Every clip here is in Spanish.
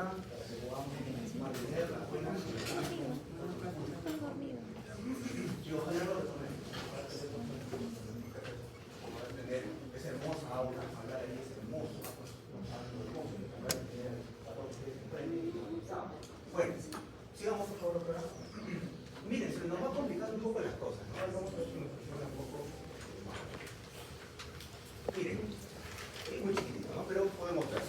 para que podamos mantener la buena y ojalá lo retomemos. Tener esa hermosa aula, hablar ahí es hermoso. Bueno, sigamos por favor, doctora. Miren, se nos va complicando un poco las cosas, ¿no? Vamos a ver si nos funciona un poco más. Miren, es muy chiquitito, ¿no? Pero podemos ver.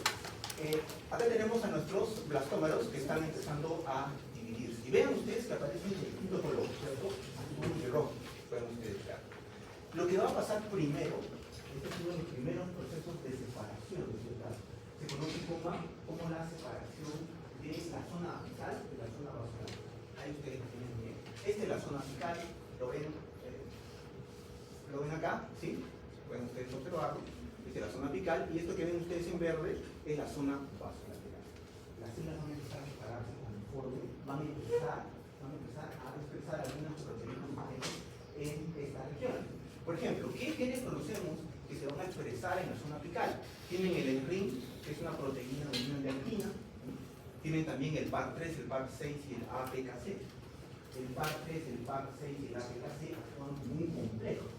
Acá tenemos a nuestros blastómeros que están empezando a dividirse. Y vean ustedes que aparecen de distintos colores, ¿cierto? Azul y rojo, pueden ustedes ver. Lo que va a pasar primero, este es uno de los primeros procesos de separación, ¿cierto? Se conoce como la separación de la zona apical de la zona basal. Ahí ustedes lo tienen bien. Esta es la zona apical, ¿lo ven acá? ¿Sí? Pueden ustedes observarlo. Esta es la zona apical y esto que ven ustedes en verde es la zona vasolateral. Las células van a empezar a separarse conforme van a empezar a expresar algunas proteínas en esta región. Por ejemplo, ¿qué genes conocemos que se van a expresar en la zona apical? Tienen el ENRIN, que es una proteína de unión de alquina. Tienen también el PAR3, el PAR6 y el APKC. El PAR3, el PAR6 y el APKC actúan como un complejo.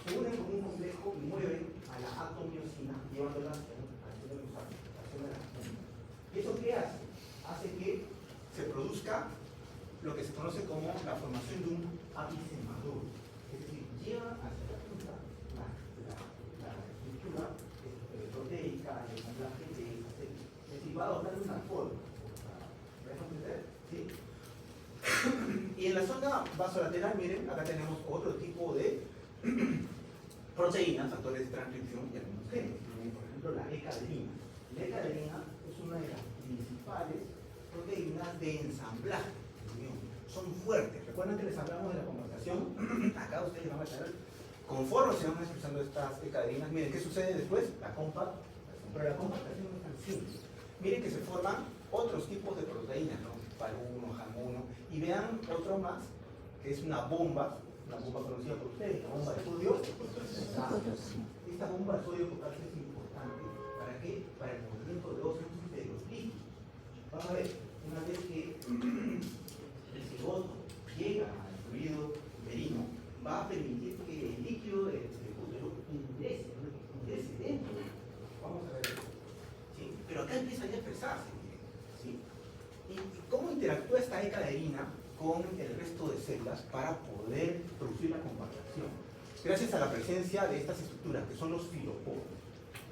Se unen como un complejo y mueven a la atomiosina, llevándola a la célula. ¿Y eso qué hace? Hace que se produzca lo que se conoce como la formación de un ápice maduro. Es decir, lleva hacia la punta la estructura proteica, el ensamblaje de esa célula. Es decir, va a adoptar una forma. ¿Me dejan entender? ¿Sí? Y en la zona vasolateral, miren, acá tenemos otro tipo de proteínas, factores de transcripción y algunos genes. Por ejemplo, la E-caderina. La E-caderina es una de las principales proteínas de ensamblaje. Son fuertes. Recuerden que les hablamos de la conversación. Acá ustedes van a tener, conforme se van expresando estas E-caderinas, miren qué sucede después. La compactación no es tan simple. Miren que se forman otros tipos de proteínas, ¿no? PAR1, HAM1, y vean otro más, que es una bomba conocida por ustedes, la bomba de sodio. Esta bomba de sodio potasio es importante. ¿Para qué? Para el movimiento de óxidos de los líquidos. Vamos a ver, una vez que el cigoto llega al fluido uterino, va a permitir que el líquido del útero ingrese dentro. Vamos a ver eso. ¿Sí? Pero acá empieza ya a expresarse. ¿Sí? ¿Y cómo interactúa esta E-caderina con el resto de células para poder producir la compactación? Gracias a la presencia de estas estructuras, que son los filopodios.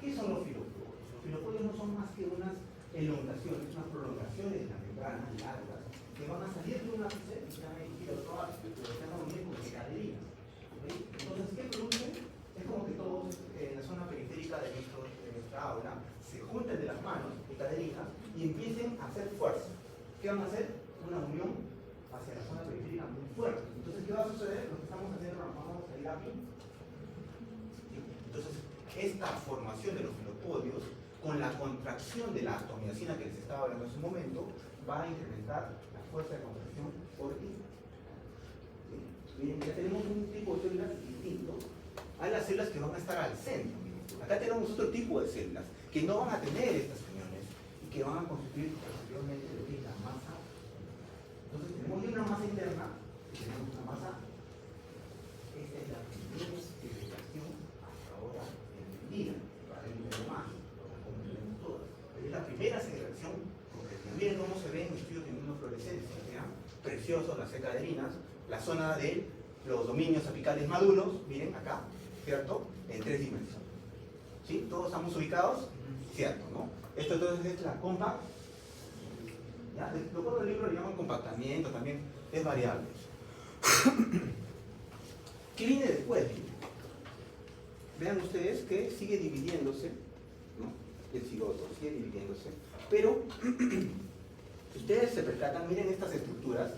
¿Qué son los filopodios? Los filopodios no son más que unas elongaciones, unas prolongaciones de la membrana largas, que van a salir de una ápice y se van a dirigir a otro ápice, pero se van a unir como caderinas. ¿Okay? Entonces, ¿qué producen? Es como que todos en la zona periférica de nuestra aula se junten de las manos, de caderinas, y empiecen a hacer fuerza. ¿Qué van a hacer? Una unión hacia la zona periférica muy fuerte. Entonces, ¿qué va a suceder? Lo que estamos haciendo, vamos a ir aquí. Entonces, esta formación de los filopodios, con la contracción de la atomiosina que les estaba hablando hace un momento, va a incrementar la fuerza de contracción por ti. ¿Sí? Miren, ya tenemos un tipo de células distinto a las células que van a estar al centro. Acá tenemos otro tipo de células que no van a tener estas uniones y que van a constituir posteriormente lo que es la masa. Entonces tenemos una masa interna y tenemos una masa. Esta es la primera segregación hasta ahora entendida. Para el nivel más, la comprendemos todas. Pero es la primera segregación completa. Miren cómo se ve en estudios de inmunofluorescencia. Preciosos las E-caderinas, la zona de los dominios apicales maduros, miren acá, ¿cierto? En 3 dimensiones. ¿Sí? ¿Todos estamos ubicados? Cierto, ¿no? Esto entonces es la compact. ¿Ya? Lo cual el libro le llaman compactamiento, también es variable. ¿Qué viene después? Vean ustedes que sigue dividiéndose, ¿no? El cigoto sigue dividiéndose, pero si ustedes se percatan, miren estas estructuras,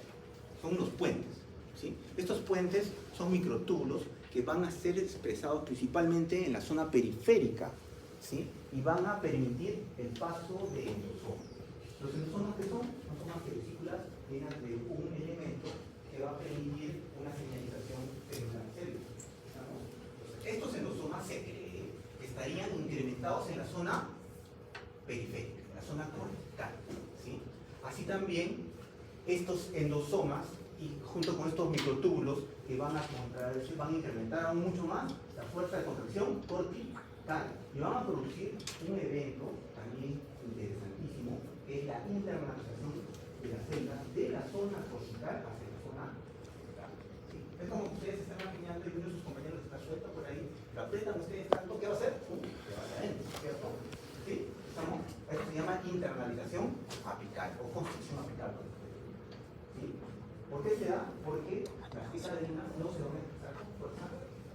son unos puentes, ¿sí? Estos puentes son microtúbulos que van a ser expresados principalmente en la zona periférica, ¿sí? Y van a permitir el paso de endosomas. Los endosomas, ¿qué son? No son más que vesículas llenas de un elemento que va a permitir una señalización celular célula. Estos endosomas se cree que estarían incrementados en la zona periférica, en la zona cortical, ¿sí? Así también estos endosomas, y junto con estos microtúbulos que van a contraerse, van a incrementar aún mucho más la fuerza de contracción cortical y van a producir un evento también interesantísimo, que es la internalización de las células de la zona cortical hacia la zona cortical. ¿Sí? Es como que ustedes están imaginando y uno de sus compañeros está suelto por ahí, lo aprietan ustedes tanto, ¿qué va a hacer? Se va hacia adentro, ¿cierto? ¿Sí? Esto se llama internalización apical o construcción apical. ¿Sí? ¿Por qué se da? Porque las cicatrinas no se van a empezar con fuerza.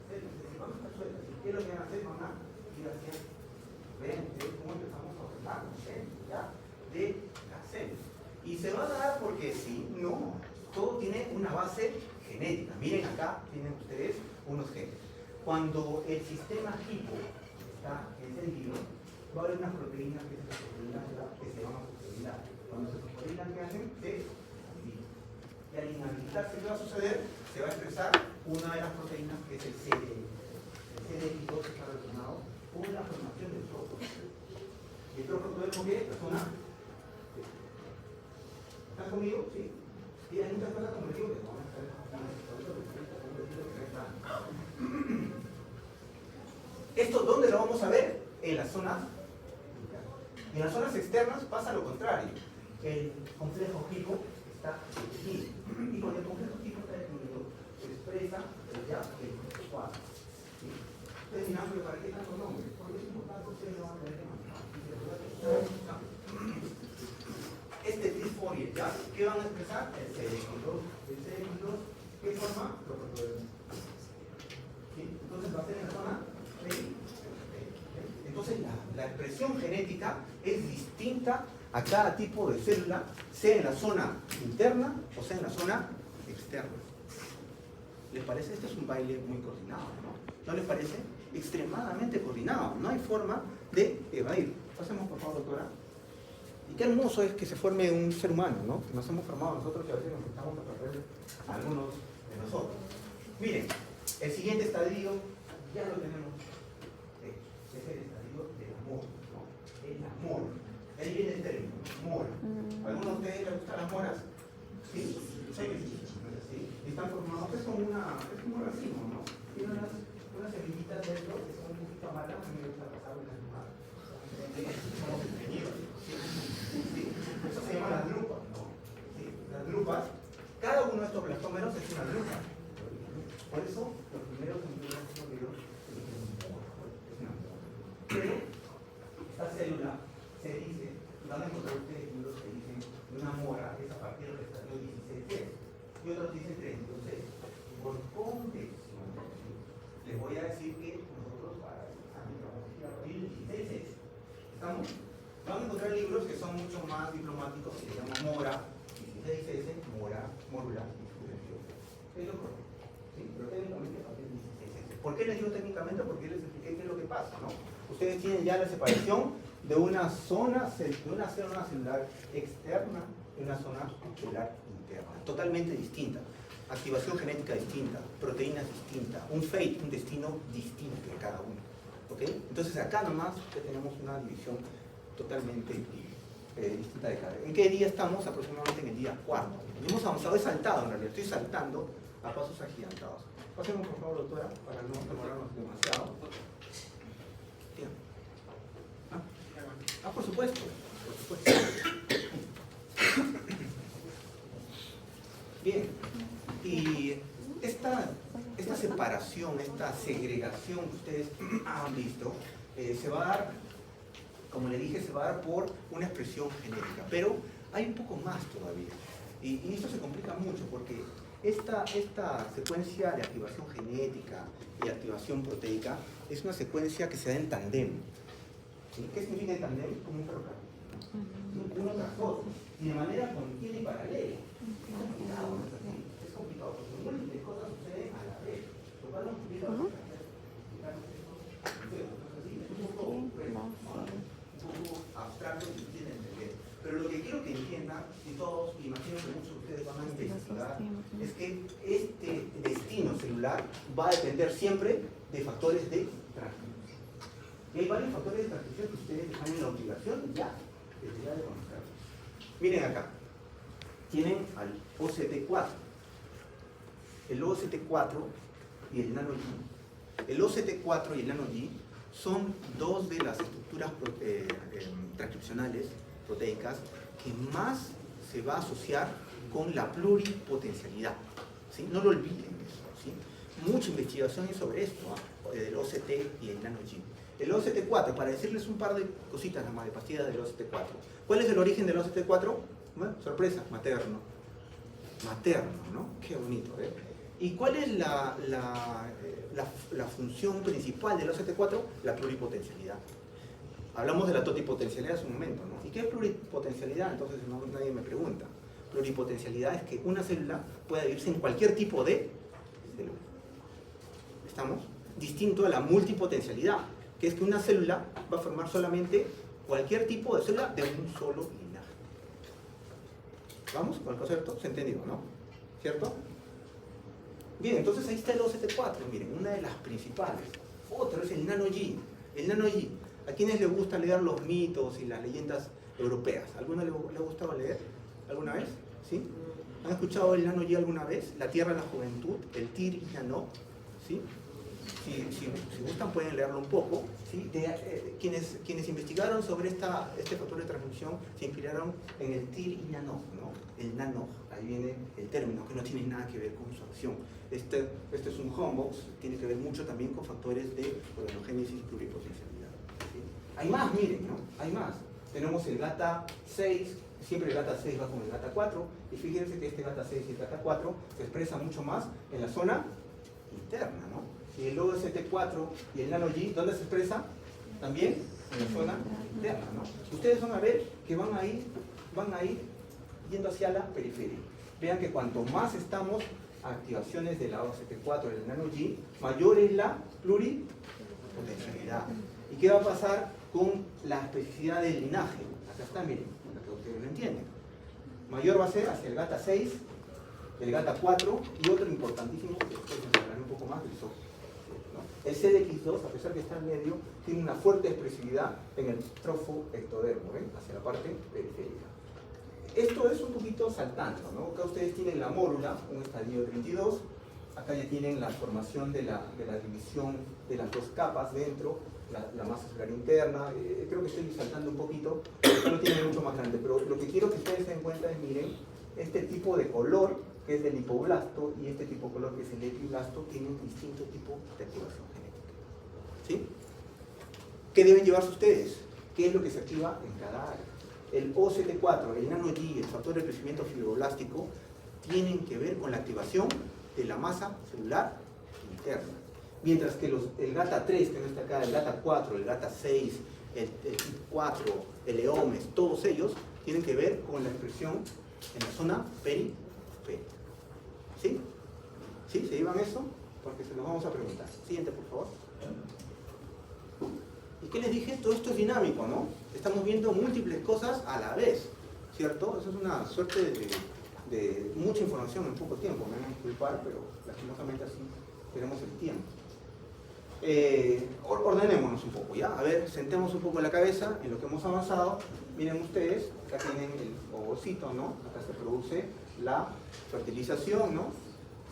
Es decir, van a estar sueltas. ¿Y qué es lo que van a hacer? Van a ir hacia. Ven ustedes cómo empezamos a ordenar ya de la célula. Y se va a dar porque sí, no. Todo tiene una base genética. Miren acá, tienen ustedes unos genes. Cuando el sistema hipo está encendido, va a haber unas proteínas que se llaman fosforiladas. Cuando se fosforilan, ¿qué hacen? Se y al inhabilitarse, ¿qué va a suceder? Se va a expresar una de las proteínas que es el CDX. El CDX2 está relacionado con la formación del tronco. ¿Y el tronco todo es con qué? La zona. ¿Están conmigo? Sí. Y hay muchas cosas como les digo que van a estar ¿esto dónde lo vamos a ver? En las zonas. En las zonas externas pasa lo contrario. El complejo hipo está definido. Y cuando el complejo tipo está definido, se expresa ya el cuadro. ¿Sí? Ustedes dirán, pero ¿para qué tantos nombres? Porque es importante, ustedes lo van a tener que manejar. Este disforia, ¿ya? ¿Qué van a expresar? El CDX2. El CDX2, ¿qué forma? Lo proteínas. ¿Sí? Entonces va a ser en la zona P. Entonces la expresión genética es distinta a cada tipo de célula, sea en la zona interna o sea en la zona externa. ¿Les parece? Este es un baile muy coordinado, ¿no? ¿No les parece? Extremadamente coordinado. No hay forma de evadir. Pasemos, por favor, doctora. Y qué hermoso es que se forme un ser humano, ¿no? Que nos hemos formado nosotros y a veces nos estamos a perder a algunos de nosotros. Miren, el siguiente estadio ya lo tenemos. Es el estadio del amor, ¿no? El amor. Ahí viene el término, mora. ¿Alguno de ustedes les gustan las moras? ¿Sí? ¿Sí? Están formados, es como un racimo, ¿no? Tiene unas semillitas dentro que son un poquito amaras, a mí me gusta pasar unas moras. Somos ingenios. ¿Sí? Eso se llama las drupas, ¿no? ¿Sí? Las drupas, cada uno de estos blastómeros es una drupa. Por eso, los primeros emblemas que son es una mora. Pero, esta célula se dice, van a encontrar ustedes libros que dicen que una mora es a partir del estadio 16 y otros dicen 36. Por convención, les voy a decir que nosotros para el examen vamos a ir a partir del 16. ¿Estamos? Van a encontrar libros que son mucho más diplomáticos, que se llaman mora, 16S, mora, mórula, es lo correcto. ¿Sí? Pero técnicamente a partir del 16S. ¿Por qué les digo técnicamente? Porque les expliqué qué es lo que pasa, ¿no? Ustedes tienen ya la separación de una zona celular externa y una zona celular interna, totalmente distinta, activación genética distinta, proteínas distintas, un fate, un destino distinto de cada uno. ¿Okay? Entonces acá nomás ya tenemos una división totalmente distinta de cada. ¿En qué día estamos? Aproximadamente en el día 4. Hemos avanzado, he saltado en realidad, estoy saltando a pasos agigantados. Pasemos por favor, doctora, para no demorarnos demasiado. Por supuesto, por supuesto. Bien, y esta separación, esta segregación que ustedes han visto, se va a dar, como le dije, se va a dar por una expresión genética, pero hay un poco más todavía. Y esto se complica mucho porque esta secuencia de activación genética y activación proteica es una secuencia que se da en tándem. ¿Sí? ¿Qué significa el tándem? Como un ferrocarril. Uno tras otro, y de manera continua y paralela. Es complicado, ¿no es así? Es complicado, porque múltiples cosas suceden a la vez. Lo cual no complica es un poco abstracto y difícil de entender. Pero lo que quiero que entiendan, y todos, imagino que muchos de ustedes van a investigar, es que este destino celular va a depender siempre de factores de transcripción. Y hay varios factores de transcripción que ustedes están en la obligación ya de conocer. Miren acá, tienen al OCT4, el OCT4 y el nano G. El OCT4 y el nano G son dos de las estructuras transcripcionales proteicas que más se va a asociar con la pluripotencialidad, ¿sí? No lo olviden eso, ¿sí? Mucha investigación hay sobre esto, del OCT y el nano G. El OCT4, para decirles un par de cositas nada más, de pastillas del OCT4. ¿Cuál es el origen del OCT4? Bueno, sorpresa, materno. Materno, ¿no? Qué bonito, ¿eh? ¿Y cuál es la función principal del OCT4? La pluripotencialidad. Hablamos de la totipotencialidad hace un momento, ¿no? ¿Y qué es pluripotencialidad? Entonces nadie me pregunta. Pluripotencialidad es que una célula puede vivirse en cualquier tipo de célula. ¿Estamos? Distinto a la multipotencialidad, que es que una célula va a formar solamente cualquier tipo de célula de un solo linaje. ¿Vamos con el concepto? ¿Se entendió, no? ¿Cierto? Bien, entonces ahí está el OCT4, miren, una de las principales. Otro es el nano G. El nano G. ¿A quienes les gusta leer los mitos y las leyendas europeas? ¿Alguno le ha gustado leer alguna vez? ¿Sí? ¿Han escuchado el nano G alguna vez? La Tierra de la Juventud, el Tir y Nano, ¿sí? Si gustan pueden leerlo un poco, ¿sí? Quienes investigaron sobre este factor de transmisión se inspiraron en el Tir y Nano, ¿no? El nano, ahí viene el término, que no tiene nada que ver con su acción. Este es un homebox, tiene que ver mucho también con factores de organogénesis y pluripotencialidad, ¿sí? Hay más, miren, ¿no? Hay más. Tenemos el GATA 6, siempre el GATA 6 va con el GATA 4, y fíjense que este GATA 6 y el GATA 4 se expresa mucho más en la zona interna, ¿no? Y el OST4 y el nano G, ¿dónde se expresa? También en la zona interna, ¿no? Ustedes van a ver que van a ir yendo hacia la periferia. Vean que cuanto más estamos a activaciones de la OST4 y del nano G, mayor es la pluripotencialidad. ¿Y qué va a pasar con la especificidad del linaje? Acá está, miren, para que ustedes lo entiendan. Mayor va a ser hacia el GATA 6, el GATA 4 y otro importantísimo, que después nos hablaré un poco más del SOC. El CDX2, a pesar que está en medio, tiene una fuerte expresividad en el trofo ectodermo, ¿ven? Hacia la parte periférica. Esto es un poquito saltando, ¿no? Acá ustedes tienen la mórula, un estadio 32, acá ya tienen la formación de la división de las dos capas dentro, la masa celular interna, creo que estoy saltando un poquito, acá lo tienen mucho más grande, pero lo que quiero que ustedes se den cuenta es, miren, este tipo de color, que es del lipoblasto, y este tipo de color, que es el epiblasto, tienen distinto tipo de activación genética. ¿Sí? ¿Qué deben llevarse ustedes? ¿Qué es lo que se activa en cada área? El OCT4, el nano G, el factor de crecimiento fibroblástico, tienen que ver con la activación de la masa celular interna. Mientras que el GATA 3, que no está acá, el GATA 4, el GATA 6, el TIP4, el EOMES, todos ellos tienen que ver con la expresión en la zona periférica. ¿Sí? ¿Sí? ¿Se llevan eso? Porque se los vamos a preguntar. Siguiente, por favor. ¿Y qué les dije? Todo esto es dinámico, ¿no? Estamos viendo múltiples cosas a la vez, ¿cierto? Eso es una suerte de mucha información en poco tiempo. Me van a disculpar, pero lastimosamente así tenemos el tiempo. Ordenémonos un poco, ¿ya? A ver, sentemos un poco la cabeza en lo que hemos avanzado. Miren ustedes, acá tienen el ovocito, ¿no? Acá se produce la fertilización, ¿no?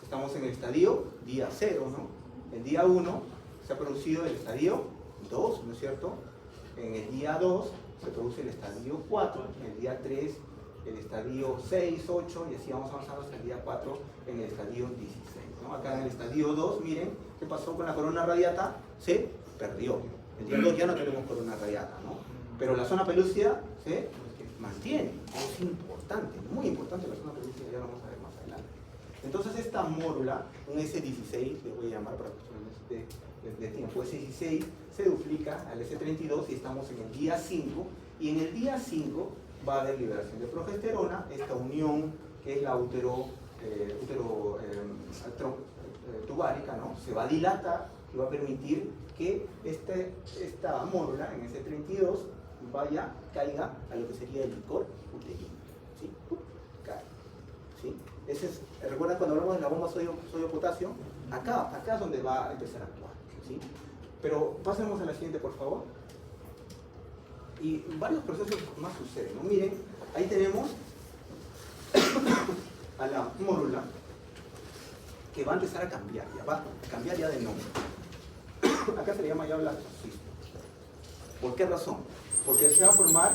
Estamos en el estadio día 0, ¿no? El día 1 se ha producido el estadio 2, ¿no es cierto? En el día 2 se produce el estadio 4, en el día 3 el estadio 6, 8 y así vamos avanzando hasta el día 4 en el estadio 16, ¿no? Acá en el estadio 2, miren, ¿qué pasó con la corona radiata? Se perdió. El día 2 ya no tenemos corona radiata, ¿no? Pero la zona pelúcida se mantiene. Es importante, muy importante la zona pelúcida, ya lo vamos a ver más adelante. Entonces esta mórula, un S16, le voy a llamar para cuestiones de tiempo, S16 se duplica al S32 y estamos en el día 5, y en el día 5 va a haber liberación de progesterona, esta unión que es la tubárica, ¿no? Se va a dilatar y va a permitir que esta mórula en S32 caiga a lo que sería el licor uterino, ¿sí? Cae, ¿sí? ¿Recuerdan cuando hablamos de la bomba sodio-potasio? Acá es donde va a empezar a actuar, ¿sí? Pero pasemos a la siguiente, por favor. Y varios procesos más suceden, ¿no? Miren, ahí tenemos a la mórula que va a empezar a cambiar, ya va a cambiar ya de nombre. Acá se le llama ya blastocisto. ¿Por qué razón? Porque se va a formar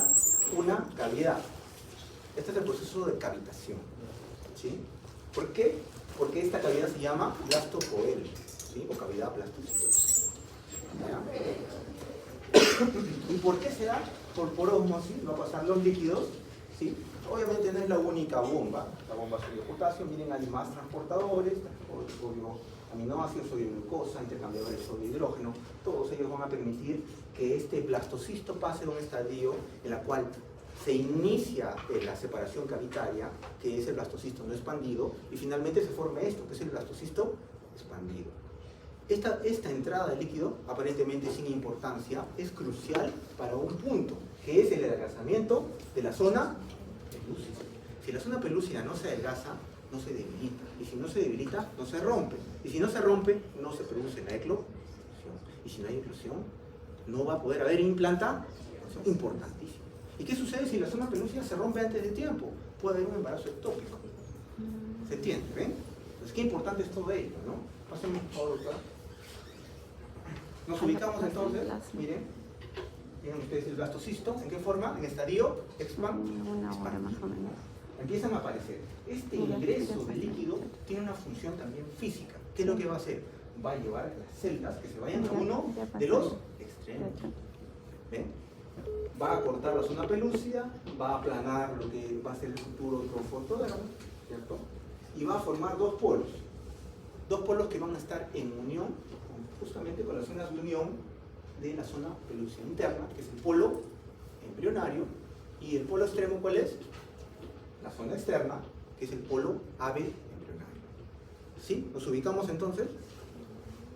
una cavidad. Este es el proceso de cavitación, ¿sí? ¿Por qué? Porque esta cavidad se llama blastocoel, ¿sí? O cavidad blastocista. ¿Y por qué se da? Por ósmosis, va a pasar los líquidos, ¿sí? Obviamente no es la única bomba, la bomba sodio potasio, miren, hay más transportadores, sodio aminoácidos, sodio glucosa, intercambiadores sodio hidrógeno, todos ellos van a permitir que este blastocisto pase a un estadio en la cual se inicia la separación cavitaria, que es el blastocisto no expandido, y finalmente se forma esto, que es el blastocisto expandido. Esta entrada de líquido, aparentemente sin importancia, es crucial para un punto, que es el adelgazamiento de la zona pelúcida. Si la zona pelúcida no se adelgaza, no se debilita. Y si no se debilita, no se rompe. Y si no se rompe, no se produce la eclosión. Y si no hay eclosión, no va a poder haber implantación. Importantísimo. ¿Y qué sucede si la zona pelúcida se rompe antes de tiempo? Puede haber un embarazo ectópico. ¿Se entiende? ¿Ven? Entonces, qué importante es todo ello, ¿no? Pasemos por acá. Nos ubicamos entonces, miren, tienen ustedes el blastocisto, ¿en qué forma? En estadio expandido. Empiezan a aparecer. Este ingreso de líquido tiene una función también física. ¿Qué es lo que va a hacer? Va a llevar a las celdas que se vayan a uno de los extremos. ¿Ven? Va a cortar la zona pelúcida, va a aplanar lo que va a ser el futuro trofotodermo, ¿cierto? Y va a formar dos polos. Dos polos que van a estar en unión justamente con las zonas de unión de la zona pelúcida interna, que es el polo embrionario, y el polo extremo, ¿cuál es? La zona externa, que es el polo ave embrionario. ¿Sí? ¿Nos ubicamos entonces?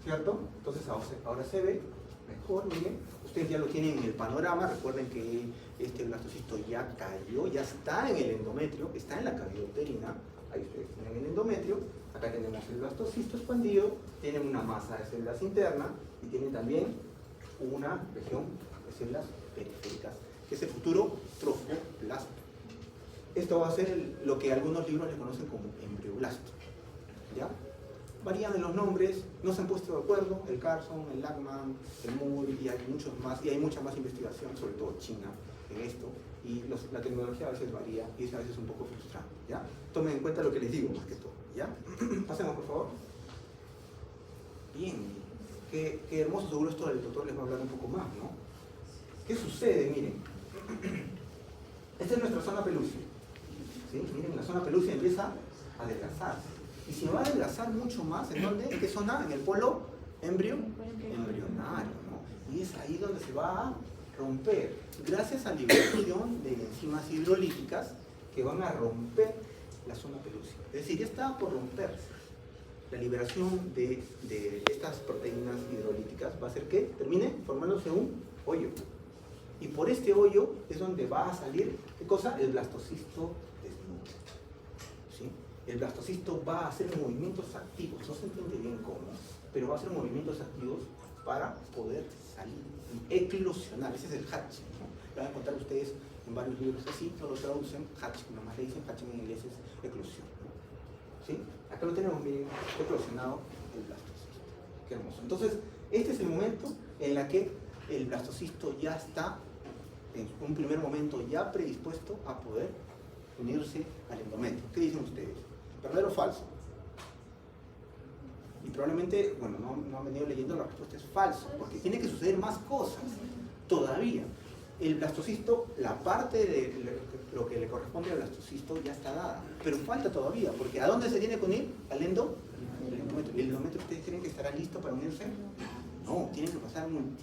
¿Cierto? Entonces ahora se ve mejor, miren. Ustedes ya lo tienen en el panorama, recuerden que este blastocisto ya cayó, ya está en el endometrio, está en la cavidad uterina, ahí ustedes tienen el endometrio, acá tenemos el blastocisto expandido, tienen una masa de células internas y tienen también una región de células periféricas, que es el futuro trofoblasto. Esto va a ser lo que algunos libros le conocen como embrioblasto. ¿Ya? Varían en los nombres, no se han puesto de acuerdo, el Carson, el Lackman, el Moore, y hay muchos más, y hay mucha más investigación, sobre todo China, en esto, y la tecnología a veces varía y es a veces un poco frustrante, ¿ya? Tomen en cuenta lo que les digo más que todo, ¿ya? Pasemos, por favor. Bien, qué hermoso, seguro esto el doctor les va a hablar un poco más, ¿no? ¿Qué sucede? Miren, esta es nuestra zona pelúcida, ¿sí? Miren, la zona pelúcida empieza a adelgazarse. Y si va a adelgazar mucho más, ¿en dónde? ¿En qué zona? En el polo embrionario, ¿no? Y es ahí donde se va a romper, gracias a la liberación de enzimas hidrolíticas que van a romper la zona pelúcida. Es decir, ya está por romperse. La liberación de estas proteínas hidrolíticas va a hacer que termine formándose un hoyo. Y por este hoyo es donde va a salir, ¿qué cosa? El blastocisto desnudo. ¿Sí? El blastocisto va a hacer movimientos activos, no se entiende bien cómo, pero va a hacer movimientos activos para poder salir y eclosionar. Ese es el hatching, ¿no? Lo van a encontrar ustedes en varios libros así, no lo traducen, hatching, nomás le dicen hatching en inglés es eclosión, ¿no? ¿Sí? Acá lo tenemos bien eclosionado el blastocisto. Qué hermoso. Entonces, este es el momento en el que el blastocisto ya está, en un primer momento, ya predispuesto a poder unirse al endometrio. ¿Qué dicen ustedes? ¿Verdadero o falso? Y probablemente, bueno, no han venido leyendo, la respuesta es falso, porque tiene que suceder más cosas todavía. El blastocisto, la parte de lo que le corresponde al blastocisto ya está dada, pero falta todavía, porque ¿a dónde se tiene que unir? Al endometrio. ¿El endometrio ustedes creen que estará listo para unirse? No, tienen que pasar un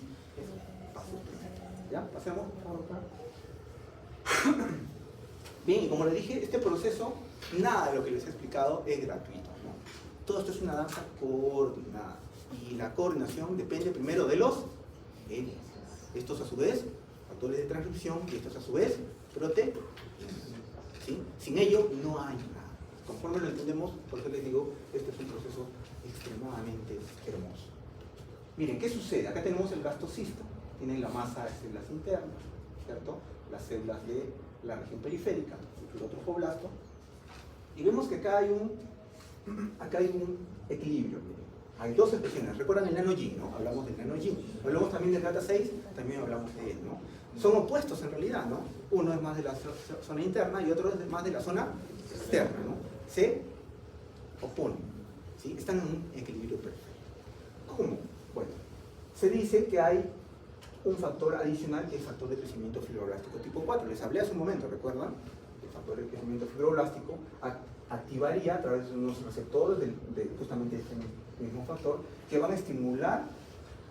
paso. ¿Ya? Pasemos por acá. Bien, y como les dije, este proceso, nada de lo que les he explicado es gratuito, ¿no? Todo esto es una danza coordinada. Y la coordinación depende primero de los genes. Estos a su vez, factores de transcripción, y estos a su vez, proteínas. ¿Sí? Sin ello no hay nada. Conforme lo entendemos, por eso les digo, este es un proceso extremadamente hermoso. Miren, ¿qué sucede? Acá tenemos el blastocisto, tienen la masa de células internas, ¿cierto? Las células de la región periférica, el tromboblasto, y vemos que acá hay un equilibrio. Hay dos expresiones. ¿Recuerdan el nano G, no? Hablamos del nano G. Hablamos también del gata 6, también hablamos de él, ¿no? Son opuestos en realidad, ¿no? Uno es más de la zona interna y otro es más de la zona externa, ¿no? Se oponen, ¿sí? Están en un equilibrio perfecto. ¿Cómo? Bueno, se dice que hay un factor adicional que es el factor de crecimiento fibroblástico tipo 4. Les hablé hace un momento, ¿recuerdan? El factor de crecimiento fibroblástico activaría a través de unos receptores de justamente este mismo factor que van a estimular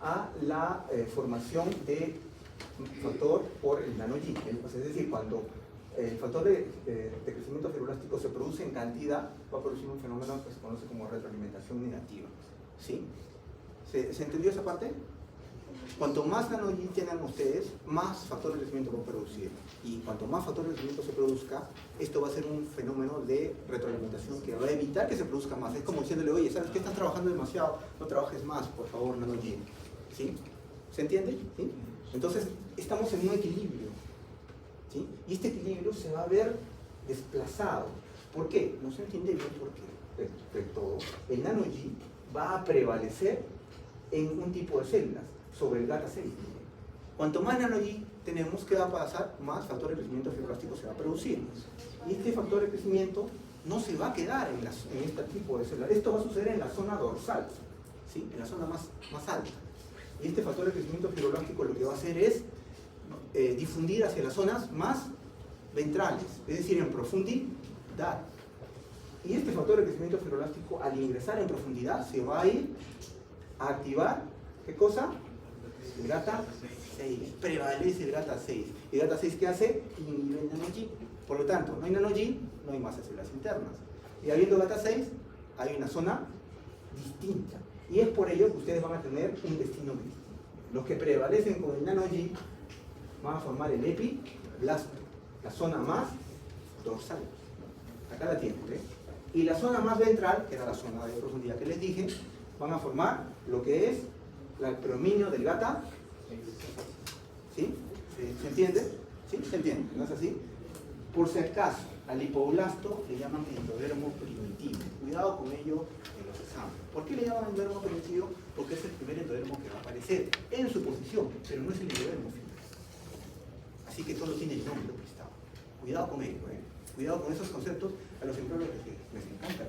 a la formación de factor por el nano G. Pues es decir, cuando el factor de crecimiento fibroblástico se produce en cantidad, va a producir un fenómeno que se conoce como retroalimentación negativa. ¿Sí? ¿Se entendió esa parte? Cuanto más nano G tienen ustedes, más factor de crecimiento va a producir. Y cuanto más factor de crecimiento se produzca, esto va a ser un fenómeno de retroalimentación que va a evitar que se produzca más. Es como diciéndole, oye, ¿sabes qué? Estás trabajando demasiado, no trabajes más, por favor, nano G. ¿Sí? ¿Se entiende? ¿Sí? Entonces, estamos en un equilibrio. ¿Sí? Y este equilibrio se va a ver desplazado. ¿Por qué? No se entiende bien por qué. De todo, el nano G va a prevalecer en un tipo de células sobre el gata 6. Cuanto más nano G tenemos, ¿qué va a pasar? Más factor de crecimiento fibroblástico se va a producir. Y este factor de crecimiento no se va a quedar en este tipo de células. Esto va a suceder en la zona dorsal, ¿sí? En la zona más alta. Y este factor de crecimiento fibroblástico lo que va a hacer es difundir hacia las zonas más ventrales, es decir, en profundidad. Y este factor de crecimiento fibroblástico, al ingresar en profundidad, se va a ir a activar, ¿qué cosa? El gata 6. Prevalece el gata 6. ¿Y el gata 6 qué hace? Inhibe el nano G. Por lo tanto, no hay nano G, no hay más células internas. Y habiendo gata 6, hay una zona distinta. Y es por ello que ustedes van a tener un destino distinto. Los que prevalecen con el nano G van a formar el epiblasto, la zona más dorsal. Acá la tienen, ¿eh? Y la zona más ventral, que era la zona de profundidad que les dije, van a formar lo que es el predominio del gata. ¿Sí? ¿Se entiende? ¿Sí? ¿Se entiende? ¿No es así? Por si acaso, al hipoblasto le llaman endodermo primitivo. Cuidado con ello en los exámenes. ¿Por qué le llaman endodermo primitivo? Porque es el primer endodermo que va a aparecer en su posición, pero no es el endodermo final. Así que todo tiene el nombre prestado. Cuidado con ello, ¿eh? Cuidado con esos conceptos. A los empresarios les encanta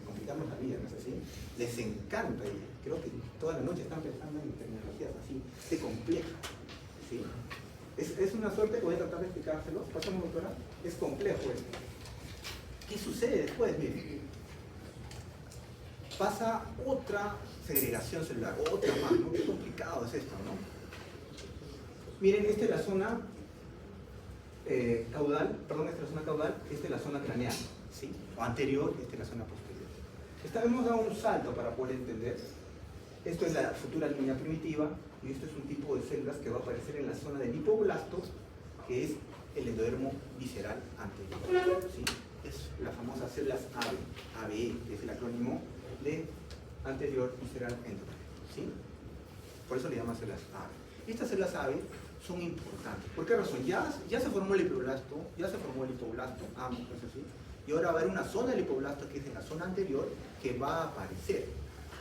complicarnos la vida, ¿no es así? Les encanta, y creo que toda la noche están pensando en terminologías así, de complejas. ¿Sí? Es una suerte que voy a tratar de explicárselo. Pasamos, doctora. Es complejo esto. ¿Qué sucede después? Miren, pasa otra segregación celular, otra más, ¿no? Qué complicado es esto, ¿no? Miren, esta es la zona caudal, perdón, esta es la zona caudal, esta es la zona craneal, ¿sí? O anterior, esta es la zona posterior. Hemos dado un salto para poder entender. Esto es la futura línea primitiva y esto es un tipo de células que va a aparecer en la zona del hipoblasto, que es el endodermo visceral anterior, ¿sí? Es las famosas células ABE, que es el acrónimo de anterior visceral endodermo, ¿sí? Por eso le llaman células ABE. Estas células ABE son importantes. ¿Por qué razón? Ya se formó el hipoblasto, ambos, ¿no es así? Y ahora va a haber una zona del hipoblasto que es en la zona anterior que va a aparecer.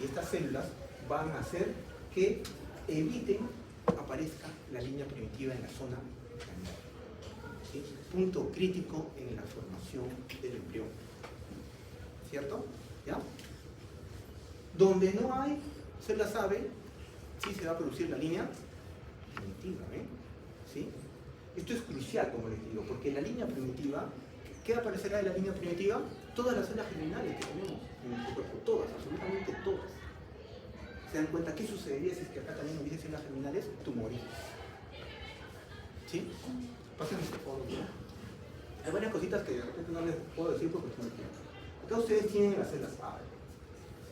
Y estas células van a hacer que eviten aparezca la línea primitiva en la zona craneal. ¿Sí? Punto crítico en la formación del embrión. ¿Cierto? ¿Ya? Donde no hay células ABE, sí se va a producir la línea primitiva, ¿eh? ¿Sí? Esto es crucial, como les digo, porque la línea primitiva, ¿qué aparecerá de la línea primitiva? Todas las células germinales que tenemos en nuestro cuerpo, todas, absolutamente todas. ¿Se dan cuenta qué sucedería si es que acá también hubiese células germinales? Tumores. ¿Sí? Pásenme por favor. Hay varias cositas que de repente no les puedo decir porque no tiempo. Acá ustedes tienen las células ABE.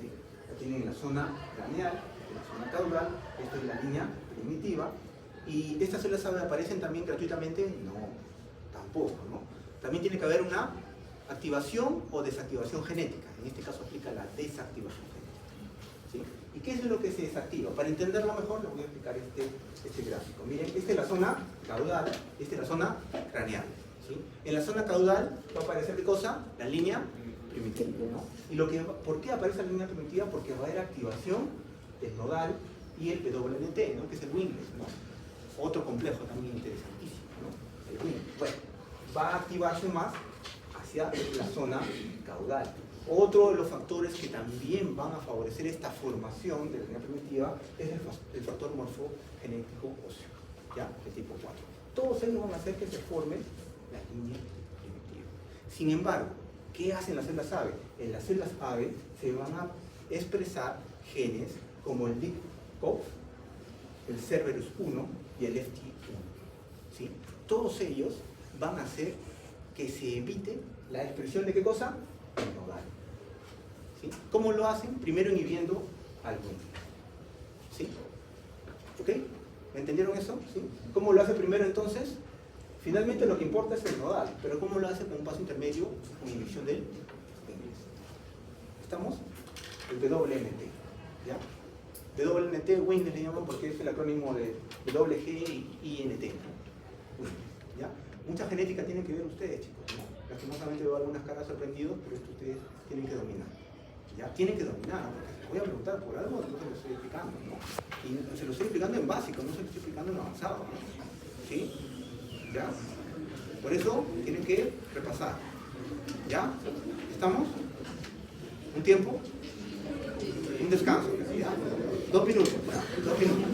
¿Sí? La tienen en la zona craneal, en la zona caudal, esto es la línea primitiva. ¿Y estas células ABE aparecen también gratuitamente? No, tampoco, ¿no? También tiene que haber una activación o desactivación genética. En este caso aplica la desactivación genética. ¿Sí? ¿Y qué es lo que se desactiva? Para entenderlo mejor, les voy a explicar este gráfico. Miren, esta es la zona caudal, esta es la zona craneal. ¿Sí? En la zona caudal va a aparecer ¿qué cosa? La línea primitiva, ¿no? ¿Por qué aparece la línea primitiva? Porque va a haber activación del nodal y el PWNT, ¿no? Que es el winglet, ¿no? Otro complejo también interesantísimo, ¿no? El winglet. Bueno, va a activarse más hacia la zona caudal. Otro de los factores que también van a favorecer esta formación de la línea primitiva es el factor morfogenético óseo, ¿ya? De tipo 4. Todos ellos van a hacer que se forme la línea primitiva. Sin embargo, ¿qué hacen las células AVE? En las células AVE se van a expresar genes como el DIC-COF, el Cerberus 1 y el FT1. ¿Sí? Todos ellos van a hacer que se evite la expresión de ¿qué cosa? El nodal. ¿Sí? ¿Cómo lo hacen? Primero inhibiendo al winglet. ¿Sí? ¿Ok? ¿Me entendieron eso? ¿Sí? ¿Cómo lo hace primero entonces? Finalmente lo que importa es el nodal, pero ¿cómo lo hace con un paso intermedio con inhibición del winglet? ¿Estamos? El WNT. ¿Ya? WNT, winglet le llaman porque es el acrónimo de WG y INT. ¿Ya? Mucha genética tienen que ver ustedes, chicos, ¿no? Lastimosamente veo algunas caras sorprendidos, pero esto ustedes tienen que dominar. ¿Ya? Tienen que dominar, ¿no? Porque les voy a preguntar por algo, no se lo estoy explicando, ¿no? Y se lo estoy explicando en básico, no se lo estoy explicando en avanzado, ¿no? ¿Sí? ¿Ya? Por eso tienen que repasar. ¿Ya? ¿Estamos? ¿Un tiempo? Un descanso, ¿ya? 2 minutos, ¿ya? 2 minutos.